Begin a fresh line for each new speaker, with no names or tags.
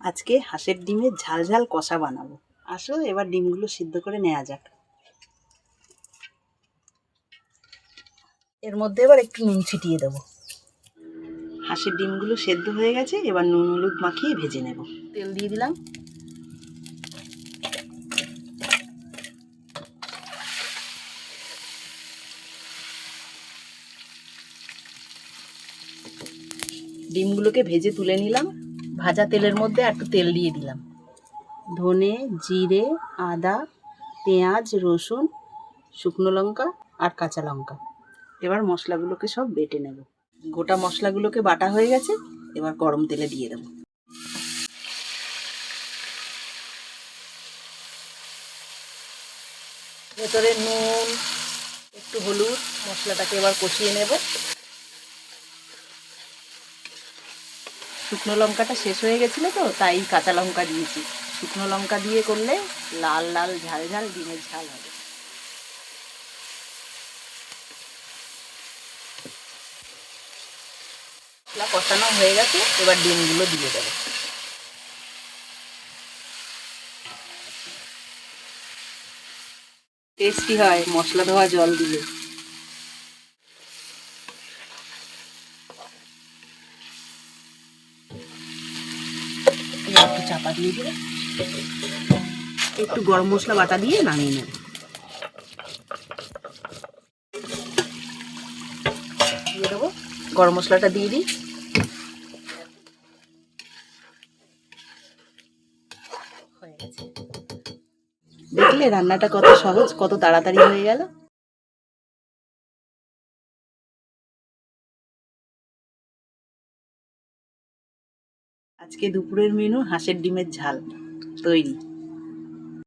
আজকে হাঁসের ডিমের ঝাল ঝাল কষা বানাবো। আসো এবার ডিমগুলো সিদ্ধ করে নেওয়া যাক। এর মধ্যে এবার একটু নুন ছিটিয়ে দেবো। হাঁসের ডিমগুলো সেদ্ধ হয়ে গেছে, এবার নুন হলুদ মাখিয়ে ভেজে নেব। তেল দিয়ে দিলাম। ডিমগুলোকে ভেজে তুলে নিলাম। ভাজা তেলের মধ্যে একটু তেল দিয়ে দিলাম। ধনে, জিরে, আদা, পেঁয়াজ, রসুন, শুকনো লঙ্কা আর কাঁচা লঙ্কা। এবার মশলাগুলোকে সব বেটে নেব। গোটা মশলাগুলোকে বাটা হয়ে গেছে, এবার গরম তেলে দিয়ে দেবো। ভেতরে নুন, একটু হলুদ, মশলাটাকে এবার কষিয়ে নেব। শুকনো লঙ্কাটা শেষ হয়ে গেছিলো তো, তাই কাঁচা লঙ্কা দিয়েছি। শুকনো লঙ্কা দিয়ে করলে লাল লাল ঝাল ঝাল ডিমের ঝাল হবে। মশলা কষানো হয়ে গেছে, এবার ডিমগুলো দিয়ে দেবো। টেস্টি হয় মশলা ধোয়া জল দিলে। একটু চাপা দিয়ে দিলে একটু গরম মশলা বাটা দিয়ে নামিয়ে নেব। দিয়ে দেবো, গরম মশলাটা দিয়ে দিই। হয়ে গেছে। দেখলে রান্নাটা কত সহজ, কত তাড়াতাড়ি হয়ে গেল। আজকে দুপুরের মেনু হাঁসের ডিমের ঝাল তৈরি।